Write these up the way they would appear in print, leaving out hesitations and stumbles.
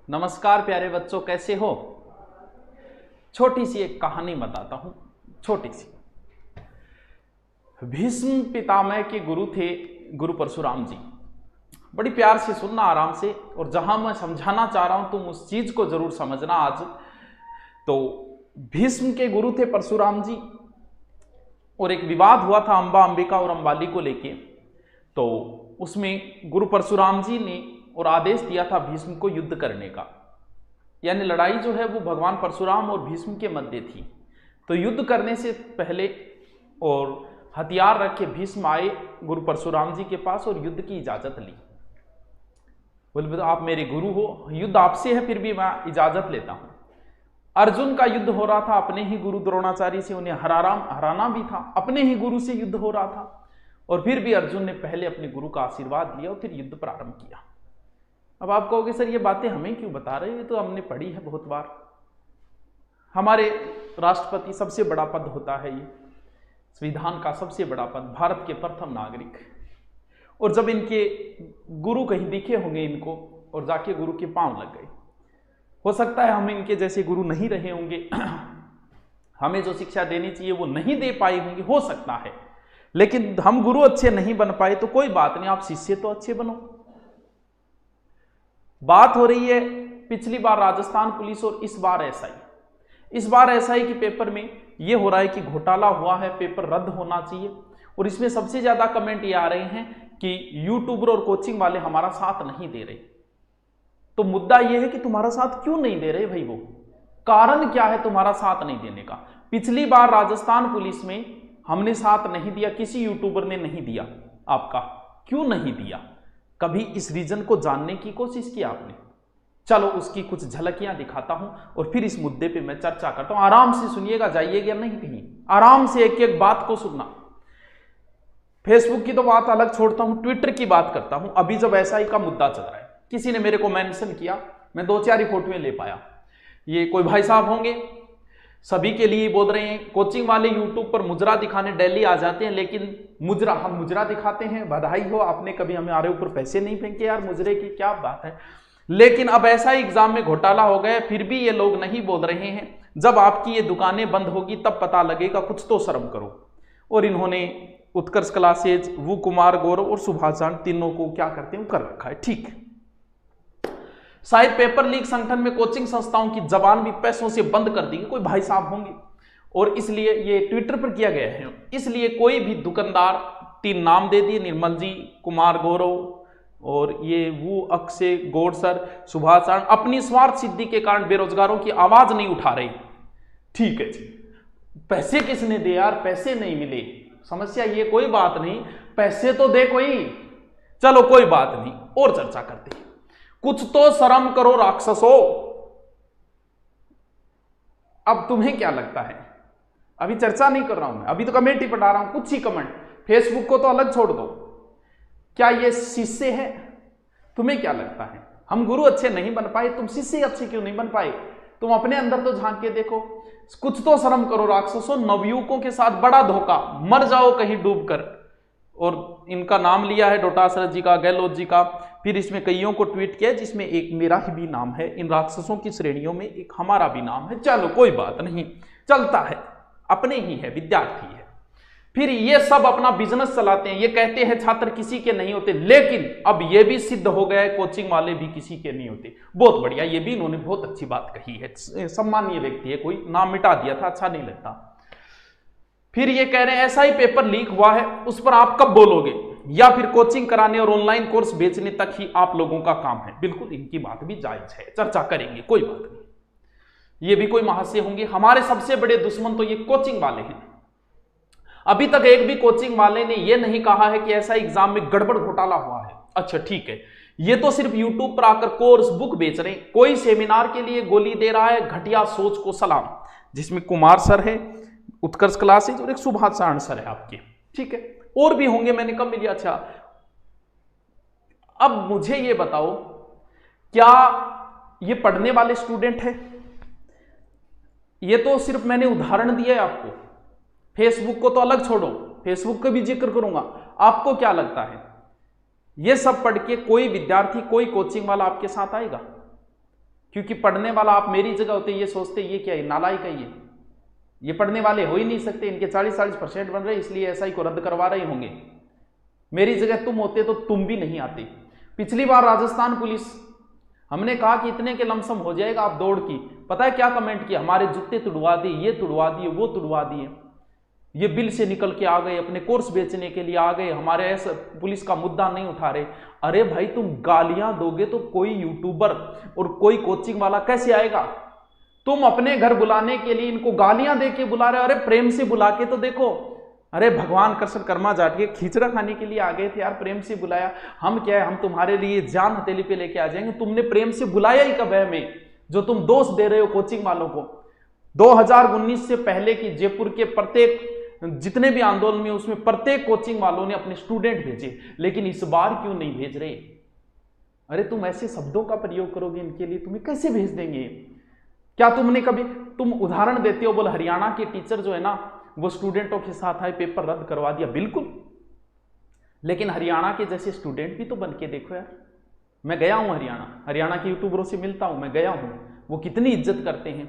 नमस्कार प्यारे बच्चों, कैसे हो। छोटी सी एक कहानी बताता हूं, छोटी सी। भीष्म पितामह के गुरु थे गुरु परशुराम जी। बड़ी प्यार से सुनना, आराम से, और जहां मैं समझाना चाह रहा हूं तुम उस चीज को जरूर समझना आज। तो भीष्म के गुरु थे परशुराम जी, और एक विवाद हुआ था अंबा अंबिका और अंबाली को लेके। तो उसमें गुरु परशुराम जी ने और आदेश दिया था भीष्म को युद्ध करने का, यानी लड़ाई जो है वो भगवान परशुराम और भीष्म के मध्य थी। तो युद्ध करने से पहले और हथियार रख के भीष्म आए गुरु परशुराम जी के पास और युद्ध की इजाजत ली। बोले आप मेरे गुरु हो, युद्ध आपसे है, फिर भी मैं इजाजत लेता हूं। अर्जुन का युद्ध हो रहा था अपने ही गुरु द्रोणाचार्य से, उन्हें हराना भी था, अपने ही गुरु से युद्ध हो रहा था, और फिर भी अर्जुन ने पहले अपने गुरु का आशीर्वाद लिया और फिर युद्ध प्रारंभ किया। अब आप कहोगे सर ये बातें हमें क्यों बता रहे हैं, तो हमने पढ़ी है बहुत बार। हमारे राष्ट्रपति सबसे बड़ा पद होता है, ये संविधान का सबसे बड़ा पद, भारत के प्रथम नागरिक। और जब इनके गुरु कहीं दिखे होंगे इनको और जाके गुरु के पांव लग गए, हो सकता है हम इनके जैसे गुरु नहीं रहे होंगे, हमें जो शिक्षा देनी चाहिए वो नहीं दे पाए होंगे, हो सकता है, लेकिन हम गुरु अच्छे नहीं बन पाए तो कोई बात नहीं, आप शिष्य तो अच्छे बनो। बात हो रही है पिछली बार राजस्थान पुलिस और इस बार एसआई। इस बार एसआई के पेपर में यह हो रहा है कि घोटाला हुआ है, पेपर रद्द होना चाहिए। और इसमें सबसे ज्यादा कमेंट ये आ रहे हैं कि यूट्यूबर और कोचिंग वाले हमारा साथ नहीं दे रहे। तो मुद्दा यह है कि तुम्हारा साथ क्यों नहीं दे रहे भाई, वो कारण क्या है तुम्हारा साथ नहीं देने का। पिछली बार राजस्थान पुलिस में हमने साथ नहीं दिया, किसी यूट्यूबर ने नहीं दिया, आपका क्यों नहीं दिया? कभी इस रीजन को जानने की कोशिश की आपने? चलो उसकी कुछ झलकियां दिखाता हूं और फिर इस मुद्दे पे मैं चर्चा करता हूं। आराम से सुनिएगा, जाइएगा नहीं कहीं, आराम से एक एक बात को सुनना। फेसबुक की तो बात अलग छोड़ता हूं, ट्विटर की बात करता हूं। अभी जब एसआई का मुद्दा चल रहा है, किसी ने मेरे को मेंशन किया, मैं 2-4 ही फोटोएं ले पाया। ये कोई भाई साहब होंगे, सभी के लिए बोल रहे हैं, कोचिंग वाले यूट्यूब पर मुजरा दिखाने दिल्ली आ जाते हैं, लेकिन हम मुजरा दिखाते हैं, बधाई हो, आपने कभी हमारे ऊपर पैसे नहीं फेंके यार, मुजरे की क्या बात है। लेकिन अब ऐसा एग्जाम में घोटाला हो गया, फिर भी ये लोग नहीं बोल रहे हैं। जब आपकी ये दुकानें बंद होगी तब पता लगेगा, कुछ तो शर्म करो। और इन्होंने उत्कर्ष क्लासेज, वो कुमार गौरव और सुभाष जान तीनों को क्या करते हैं कर रखा है। ठीक, शायद पेपर लीक संगठन में कोचिंग संस्थाओं की जबान भी पैसों से बंद कर दी, कोई भाई साहब होंगे, और इसलिए ये ट्विटर पर किया गया है। इसलिए कोई भी दुकानदार, 3 नाम दे दिए, निर्मल जी, कुमार गौरव और ये वो अक्षय गौड़ सर, सुभाष सर, अपनी स्वार्थ सिद्धि के कारण बेरोजगारों की आवाज नहीं उठा रहे। ठीक है जी, पैसे किसने दे यार, पैसे नहीं मिले, समस्या ये कोई बात नहीं, पैसे तो दे कोई, चलो कोई बात नहीं, और चर्चा करते हैं। कुछ तो शर्म करो राक्षसों। अब तुम्हें क्या लगता है, अभी चर्चा नहीं कर रहा हूं मैं, अभी तो कमेंट ही पढ़ा रहा हूं, कुछ ही कमेंट, फेसबुक को तो अलग छोड़ दो। क्या ये शिष्य है? तुम्हें क्या लगता है, हम गुरु अच्छे नहीं बन पाए, तुम शिष्य अच्छे क्यों नहीं बन पाए? तुम अपने अंदर तो झांक के देखो, कुछ तो शर्म करो राक्षसों। नवयुवकों के साथ बड़ा धोखा, मर जाओ कहीं डूबकर। और इनका नाम लिया है डोटासरा जी का, गहलोत जी का, फिर इसमें कईयों को ट्वीट किया जिसमें एक मेरा ही भी नाम है। इन राक्षसों की श्रेणियों में एक हमारा भी नाम है। चलो कोई बात नहीं, चलता है, अपने ही है, विद्यार्थी है। फिर ये सब अपना बिजनेस चलाते हैं, ये कहते हैं छात्र किसी के नहीं होते, लेकिन अब ये भी सिद्ध हो गया है कोचिंग वाले भी किसी के नहीं होते। बहुत बढ़िया, ये भी इन्होंने बहुत अच्छी बात कही है, सम्मानीय व्यक्ति है, कोई नाम मिटा दिया था, अच्छा नहीं लगता। फिर ये कह रहे हैं ऐसा ही पेपर लीक हुआ है, उस पर आप कब बोलोगे, या फिर कोचिंग कराने और ऑनलाइन कोर्स बेचने तक ही आप लोगों का काम है। बिल्कुल इनकी बात भी जायज है, चर्चा करेंगे, कोई बात नहीं। ये भी कोई महाशय होंगे, हमारे सबसे बड़े दुश्मन तो ये कोचिंग वाले हैं। अभी तक एक भी कोचिंग वाले ने यह नहीं कहा है कि ऐसा एग्जाम में गड़बड़ घोटाला हुआ है। अच्छा ठीक है, ये तो सिर्फ यूट्यूब पर आकर कोर्स बुक बेच रहे हैं, कोई सेमिनार के लिए गोली दे रहा है, घटिया सोच को सलाम। जिसमें कुमार सर है, उत्कर्ष क्लासेज, और एक सुभाष सारण सर है आपके, ठीक है, और भी होंगे, मैंने कब मिली। अच्छा अब मुझे ये बताओ, क्या ये पढ़ने वाले स्टूडेंट है? ये तो सिर्फ मैंने उदाहरण दिया है आपको, फेसबुक को तो अलग छोड़ो, फेसबुक का भी जिक्र करूंगा। आपको क्या लगता है, ये सब पढ़ के कोई विद्यार्थी, कोई कोचिंग वाला आपके साथ आएगा? क्योंकि पढ़ने वाला आप मेरी जगह होते ये सोचते ये क्या है, नालायक है ये पढ़ने वाले हो ही नहीं सकते, इनके 40-40% बन रहे इसलिए एसआई को रद्द करवा रहे होंगे। मेरी जगह तुम होते तो तुम भी नहीं आते। पिछली बार राजस्थान पुलिस, हमने कहा कि इतने के लमसम हो जाएगा आप दौड़ की, पता है क्या कमेंट किया, हमारे जूते तुड़वा दिए, ये तुड़वा दिए, वो तुड़वा दिए, ये बिल से निकल के आ गए, अपने कोर्स बेचने के लिए आ गए, हमारे ऐसा पुलिस का मुद्दा नहीं उठा रहे। अरे भाई तुम गालियां दोगे तो कोई यूट्यूबर और कोई कोचिंग वाला कैसे आएगा? तुम अपने घर बुलाने के लिए इनको गालियां दे के बुला रहे हो। अरे प्रेम से बुला के तो देखो। अरे भगवान कृष्ण कर्मा जाटिए खिचड़ा खाने के लिए आ गए थे यार, प्रेम से बुलाया। हम क्या है, हम तुम्हारे लिए जान हथेली पे लेके आ जाएंगे। तुमने प्रेम से बुलाया ही कब है हमें, जो तुम दोष दे रहे हो कोचिंग वालों को। 2019 से पहले की जयपुर के प्रत्येक जितने भी आंदोलन में उसमें प्रत्येक कोचिंग वालों ने अपने स्टूडेंट भेजे, लेकिन इस बार क्यों नहीं भेज रहे? अरे तुम ऐसे शब्दों का प्रयोग करोगे इनके लिए, तुम्हें कैसे भेज देंगे? क्या तुमने कभी, तुम उदाहरण देते हो, बोल हरियाणा के टीचर जो है ना वो स्टूडेंटों के साथ आए, पेपर रद्द करवा दिया। बिल्कुल, लेकिन हरियाणा के जैसे स्टूडेंट भी तो बन के देखो यार। मैं गया हूं हरियाणा के यूट्यूबरों से मिलता हूं, मैं गया हूं, वो कितनी इज्जत करते हैं,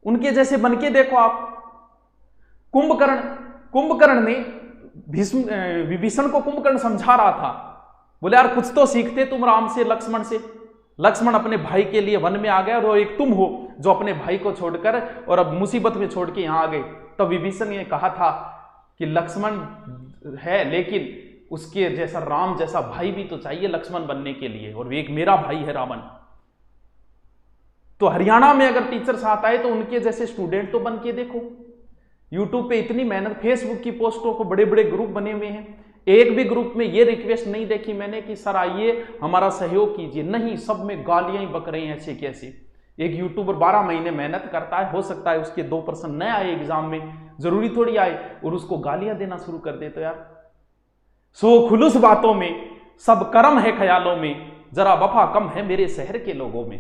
उनके जैसे बन के देखो आप। कुंभकर्ण ने विभीषण को कुंभकर्ण समझा रहा था, बोले यार कुछ तो सीखते तुम राम से, लक्ष्मण से। लक्ष्मण अपने भाई के लिए वन में आ गया और एक तुम हो जो अपने भाई को छोड़कर और अब मुसीबत में छोड़ के यहां आ गए। तो विभीषण ने कहा था कि लक्ष्मण है लेकिन उसके जैसा राम जैसा भाई भी तो चाहिए लक्ष्मण बनने के लिए, और एक मेरा भाई है रावण। तो हरियाणा में अगर टीचर साथ आए तो उनके जैसे स्टूडेंट तो बन के देखो। यूट्यूब पे इतनी मेहनत, फेसबुक की पोस्टों को बड़े बड़े ग्रुप बने हुए हैं, एक भी ग्रुप में ये रिक्वेस्ट नहीं देखी मैंने कि सर आइए हमारा सहयोग कीजिए, नहीं, सब में गालियां ही बक रही हैं ऐसे कैसे। एक यूट्यूबर 12 महीने मेहनत करता है, हो सकता है उसके 2% न आए एग्जाम में, जरूरी थोड़ी आए, और उसको गालियां देना शुरू कर दे। तो यार सो खुलूस बातों में सब कर्म है ख्यालों में, जरा वफा कम है मेरे शहर के लोगों में।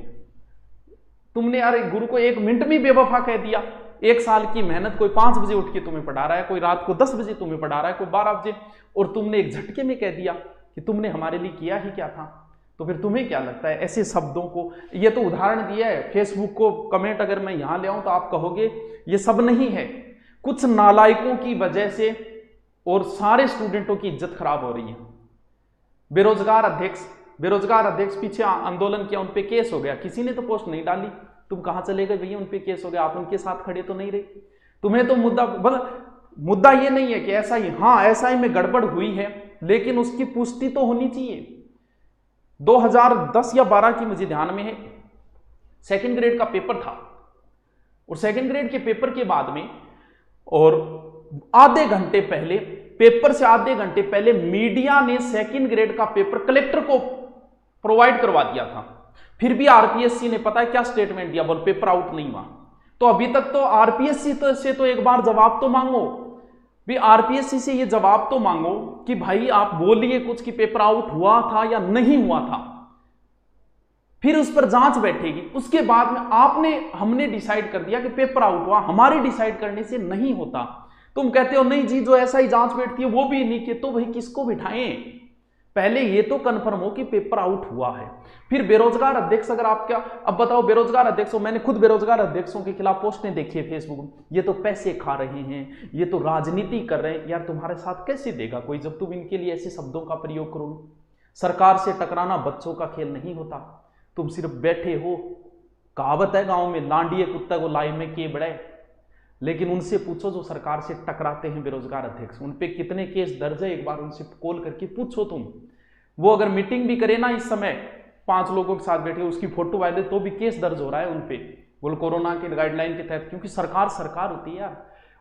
तुमने यार एक गुरु को 1 मिनट में बेवफा कह दिया। 1 साल की मेहनत, कोई 5 बजे उठ के तुम्हें पढ़ा रहा है, कोई रात को 10 बजे तुम्हें पढ़ा रहा है, कोई 12 बजे, और तुमने एक झटके में कह दिया कि तुमने हमारे लिए किया ही क्या था। तो फिर तुम्हें क्या लगता है ऐसे शब्दों को? ये तो उदाहरण दिया है, फेसबुक को कमेंट अगर मैं यहां ले आऊं तो आप कहोगे ये सब नहीं है, कुछ नालायकों की वजह से और सारे स्टूडेंटों की इज्जत खराब हो रही है। बेरोजगार अध्यक्ष पीछे आंदोलन किया, उनपे केस हो गया, किसी ने तो पोस्ट नहीं डाली, तुम कहां चले गए भैया, उनपे केस हो गया, आप उनके साथ खड़े तो नहीं रहे। तुम्हें तो मुद्दा ये नहीं है कि ऐसा ही, हाँ ऐसा ही में गड़बड़ हुई है, लेकिन उसकी पुष्टि तो होनी चाहिए। 2010 या 12 की मुझे ध्यान में है, 2nd ग्रेड का पेपर था, और 2nd ग्रेड के पेपर के बाद में और आधे घंटे पहले, पेपर से आधे घंटे पहले मीडिया ने 2nd ग्रेड का पेपर कलेक्टर को प्रोवाइड करवा दिया था। फिर भी आरपीएससी ने पता है क्या स्टेटमेंट दिया, बोल पेपर आउट नहीं हुआ। तो अभी तक तो आरपीएससी से तो एक बार जवाब तो मांगो भी, आरपीएससी से ये जवाब तो मांगो कि भाई आप बोलिए कुछ कि पेपर आउट हुआ था या नहीं हुआ था, फिर उस पर जांच बैठेगी। उसके बाद में हमने डिसाइड कर दिया कि पेपर आउट हुआ, हमारे डिसाइड करने से नहीं होता। तुम कहते हो नहीं जी, जो ऐसा ही जांच बैठती है वो भी नहीं किए, तो भाई किसको बिठाएं? पहले ये तो कंफर्म हो कि पेपर आउट हुआ है। फिर बेरोजगार अध्यक्ष, अगर आप क्या, अब बताओ बेरोजगार अध्यक्षों, मैंने खुद बेरोजगार अध्यक्षों के खिलाफ पोस्टें देखी है फेसबुक में, ये तो पैसे खा रहे हैं, ये तो राजनीति कर रहे हैं। यार तुम्हारे साथ कैसे देगा कोई जब तुम इनके लिए ऐसे शब्दों का प्रयोग करोगे? सरकार से टकराना बच्चों का खेल नहीं होता, तुम सिर्फ बैठे हो। कहावत है गांव में, लांडिये कुत्ता को लाई में के बड़े, लेकिन उनसे पूछो जो सरकार से टकराते हैं बेरोजगार अध्यक्ष, उन पे कितने केस दर्ज है, एक बार उनसे कॉल करके पूछो तुम। वो अगर मीटिंग भी करे ना इस समय 5 लोगों के साथ बैठे, उसकी फोटो वायरल, तो भी केस दर्ज हो रहा है उन पे, बोल कोरोना के गाइडलाइन के तहत, क्योंकि सरकार होती है यार,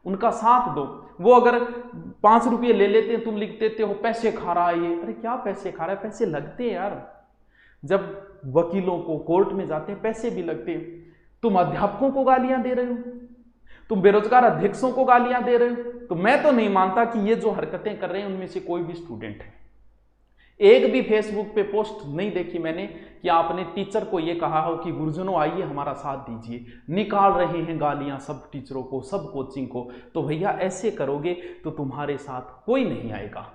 उनका साथ दो। वो अगर 5 रुपये ले लेते हैं, तुम लिख देते हो पैसे खा रहा है ये। अरे क्या पैसे खा रहा है? पैसे लगते हैं यार, जब वकीलों को कोर्ट में जाते हैं पैसे भी लगते हैं। तुम अध्यापकों को गालियां दे रहे हो, तुम बेरोजगार अध्यक्षों को गालियां दे रहे हो। तो मैं तो नहीं मानता कि ये जो हरकतें कर रहे हैं उनमें से कोई भी स्टूडेंट है। एक भी फेसबुक पे पोस्ट नहीं देखी मैंने कि आपने टीचर को ये कहा हो कि गुरुजनों आइए हमारा साथ दीजिए। निकाल रहे हैं गालियां सब टीचरों को, सब कोचिंग को। तो भैया ऐसे करोगे तो तुम्हारे साथ कोई नहीं आएगा।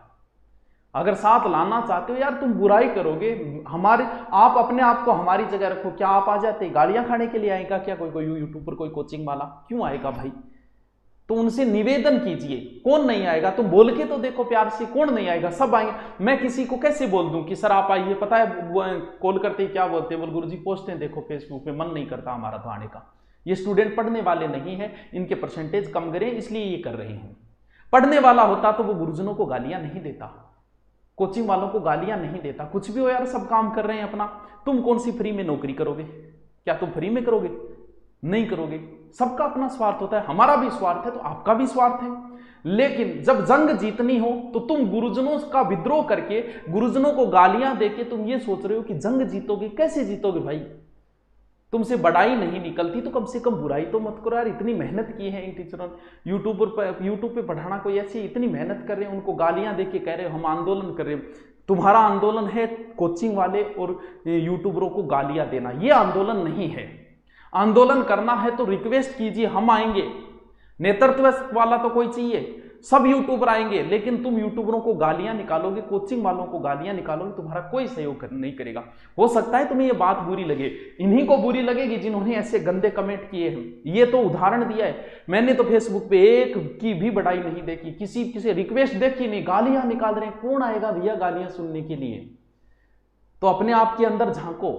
अगर साथ लाना चाहते हो यार, तुम बुराई करोगे हमारे, आप अपने आप को हमारी जगह रखो। क्या आप आ जाते गालियां खाने के लिए आएगा क्या कोई यूट्यूबर, कोई कोचिंग वाला? क्यों आएगा भाई? तो उनसे निवेदन कीजिए, कौन नहीं आएगा? तुम बोल के तो देखो प्यार से, कौन नहीं आएगा? सब आएंगे। मैं किसी को कैसे बोल दूं कि सर आप आइए? पता है कॉल करते ही क्या बोलते हैं? बोल गुरुजी पोस्टें देखो फेसबुक पे, मन नहीं करता हमारा तो आने का। ये स्टूडेंट पढ़ने वाले नहीं है, इनके परसेंटेज कम करें इसलिए ये कर रहे हैं। पढ़ने वाला होता तो वो गुरुजनों को गालियां नहीं देता, कोचिंग वालों को गालियां नहीं देता। कुछ भी हो यार, सब काम कर रहे हैं अपना। तुम कौन सी फ्री में नौकरी करोगे? क्या तुम फ्री में करोगे? नहीं करोगे। सबका अपना स्वार्थ होता है, हमारा भी स्वार्थ है तो आपका भी स्वार्थ है। लेकिन जब जंग जीतनी हो तो तुम गुरुजनों का विद्रोह करके, गुरुजनों को गालियां देके तुम ये सोच रहे हो कि जंग जीतोगे। कैसे जीतोगे भाई? तुमसे बड़ाई नहीं निकलती तो कम से कम बुराई तो मत करो यार। इतनी मेहनत की है इन टीचरों ने, यूट्यूब पे पढ़ाना, कोई ऐसी इतनी मेहनत कर रहे हैं, उनको गालियां देके कह रहे हो हम आंदोलन कर रहे हैं। तुम्हारा आंदोलन है कोचिंग वाले और यूट्यूबरों को गालियां देना, ये आंदोलन नहीं है। आंदोलन करना है तो रिक्वेस्ट कीजिए, हम आएंगे। नेतृत्व वाला तो कोई चाहिए, सब यूट्यूबर आएंगे, लेकिन तुम यूट्यूबरों को गालियां निकालोगे, कोचिंग वालों को गालियां निकालोगे, तुम्हारा कोई सहयोग नहीं करेगा। हो सकता है तुम्हें ये बात बुरी लगे, इन्हीं को बुरी लगेगी जिन्होंने ऐसे गंदे कमेंट किए हैं। ये तो उदाहरण दिया है, मैंने तो फेसबुक पे एक की भी बड़ाई नहीं देखी, किसी रिक्वेस्ट देखी नहीं, गालियां निकाल रहे हैं। कौन आएगा भैया गालियां सुनने के लिए? तो अपने आप के अंदर झांको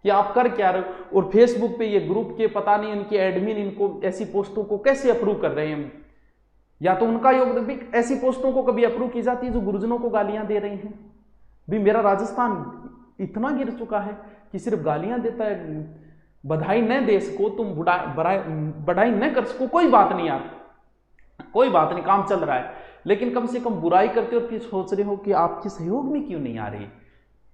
कि आप कर क्या रहे हो। और फेसबुक पे ये ग्रुप के पता नहीं इनके एडमिन इनको ऐसी पोस्टों को कैसे अप्रूव कर रहे हैं, या तो उनका योगदान भी। ऐसी पोस्टों को कभी अप्रूव की जाती है जो गुरुजनों को गालियां दे रही हैं? भी मेरा राजस्थान इतना गिर चुका है कि सिर्फ गालियां देता है। बधाई न दे सको तुम, बढ़ाई न कर सको, कोई बात नहीं यार, कोई बात नहीं, काम चल रहा है। लेकिन कम से कम बुराई करते हो, फिर सोच रहे हो कि आपके सहयोग में क्यों नहीं आ रही।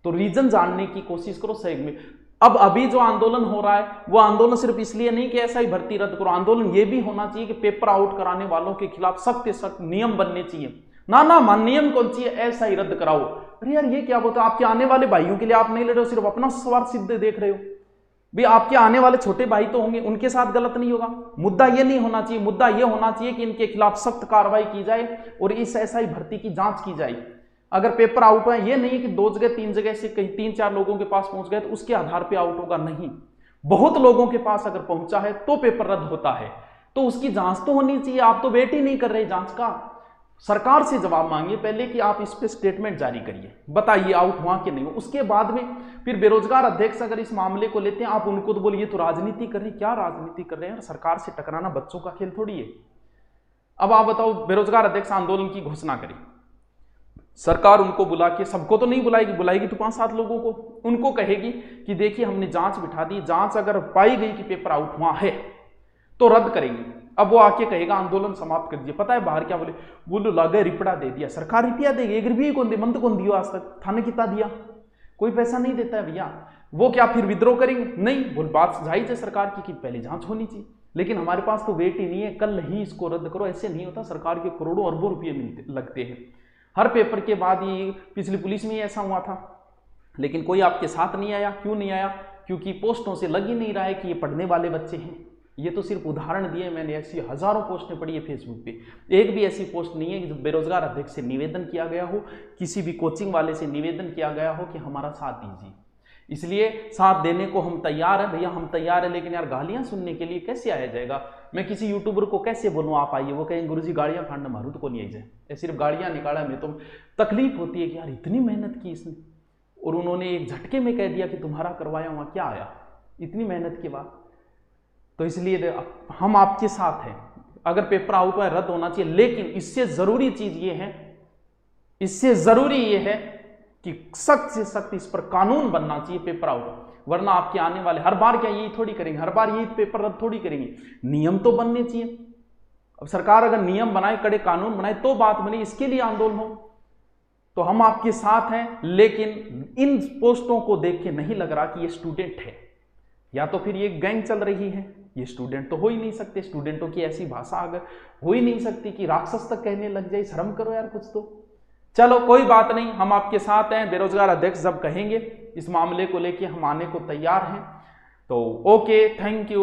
तो रीजन जानने की कोशिश करो सहयोग में। अब अभी जो आंदोलन हो रहा है वो आंदोलन सिर्फ इसलिए नहीं कि ऐसा ही भर्ती रद्द करो, आंदोलन ये भी होना चाहिए कि पेपर आउट कराने वालों के खिलाफ सख्त सख्त नियम बनने चाहिए। ना नियम कौन चाहिए, ऐसा ही रद्द कराओ। अरे यार ये क्या बोलते हो? आपके आने वाले भाइयों के लिए आप नहीं लड़ रहे हो, सिर्फ अपना स्वार्थ सिद्ध देख रहे हो। भी आपके आने वाले छोटे भाई तो होंगे, उनके साथ गलत नहीं होगा। मुद्दा ये नहीं होना चाहिए, मुद्दा ये होना चाहिए कि इनके खिलाफ सख्त कार्रवाई की जाए और इस SI भर्ती की जांच की जाए। अगर पेपर आउट हुआ, ये नहीं कि 2 जगह 3 जगह से कहीं 3-4 लोगों के पास पहुंच गए तो उसके आधार पे आउट होगा, नहीं। बहुत लोगों के पास अगर पहुंचा है तो पेपर रद्द होता है, तो उसकी जांच तो होनी चाहिए। आप तो वेट ही नहीं कर रहे जांच का। सरकार से जवाब मांगिए पहले कि आप इस पे स्टेटमेंट जारी करिए, बताइए आउट हुआ कि नहीं हुआ। उसके बाद में फिर बेरोजगार अध्यक्ष अगर इस मामले को लेते हैं, आप उनको तो बोलिए तो राजनीति कर रही। क्या राजनीति कर रहे हैं? सरकार से टकराना बच्चों का खेल थोड़ी है। अब आप बताओ, बेरोजगार अध्यक्ष आंदोलन की घोषणा करी, सरकार उनको बुला के, सबको तो नहीं बुलाएगी तो 5-7 लोगों को, उनको कहेगी कि देखिए हमने जांच बिठा दी, जांच अगर पाई गई कि पेपर आउट हुआ है तो रद्द करेंगे। अब वो आके कहेगा आंदोलन समाप्त कर दिया। पता है बाहर क्या बोलो लागे रिपड़ा दे दिया। सरकार रुपया देगी, 1 रुपये कौन दे, मंद कौन दियो आज तक, थाने कितना दिया? कोई पैसा नहीं देता है भैया। वो क्या फिर विद्रोह करेंगे? नहीं, बोल बात जायज है सरकार की कि पहले जांच होनी चाहिए, लेकिन हमारे पास तो वेट ही नहीं है, कल ही इसको रद्द करो। ऐसे नहीं होता, सरकार के करोड़ों अरबों रुपये लगते हैं हर पेपर के बाद। ये पिछली पुलिस में ऐसा हुआ था, लेकिन कोई आपके साथ नहीं आया। क्यों नहीं आया? क्योंकि पोस्टों से लग ही नहीं रहा है कि ये पढ़ने वाले बच्चे हैं। ये तो सिर्फ उदाहरण दिए मैंने, ऐसी हजारों पोस्टें पढ़ी है फेसबुक पे, एक भी ऐसी पोस्ट नहीं है कि जो बेरोजगार अध्यक्ष से निवेदन किया गया हो, किसी भी कोचिंग वाले से निवेदन किया गया हो कि हमारा साथ दीजिए। इसलिए साथ देने को हम तैयार हैं भैया, हम तैयार हैं, लेकिन यार गालियां सुनने के लिए कैसे आया जाएगा? मैं किसी यूट्यूबर को कैसे बोलूँ आप आइए, वो कहेंगे गुरुजी गाड़ियां फाड़ना मारू तो को नहीं आई जाए, सिर्फ गाड़ियां निकाला। मैं तो तकलीफ होती है कि यार इतनी मेहनत की इसने और उन्होंने एक झटके में कह दिया कि तुम्हारा करवाया हुआ क्या आया इतनी मेहनत के बाद। तो इसलिए हम आपके साथ हैं। अगर पेपर आउट हुआ रद्द होना चाहिए, लेकिन इससे जरूरी चीज ये है, इससे जरूरी ये है कि सख्त से सख्त इस पर कानून बनना चाहिए पेपर आउट। वरना आपके आने वाले हर बार क्या यही थोड़ी करेंगे, हर बार यही पेपर रद्द थोड़ी करेंगे। नियम तो बनने चाहिए। अब सरकार अगर नियम बनाए, कड़े कानून बनाए तो बात बने, इसके लिए आंदोलन हो। तो हम आपके साथ हैं, लेकिन इन पोस्टों को देख के नहीं लग रहा कि ये स्टूडेंट है, या तो फिर ये गैंग चल रही है। ये स्टूडेंट तो हो ही नहीं सकते, स्टूडेंटों की ऐसी भाषा अगर हो ही नहीं सकती कि राक्षस तक कहने लग जाए। शर्म करो यार कुछ तो। चलो कोई बात नहीं, हम आपके साथ हैं। बेरोजगार अध्यक्ष जब कहेंगे इस मामले को लेके हम आने को तैयार हैं। तो ओके, थैंक यू।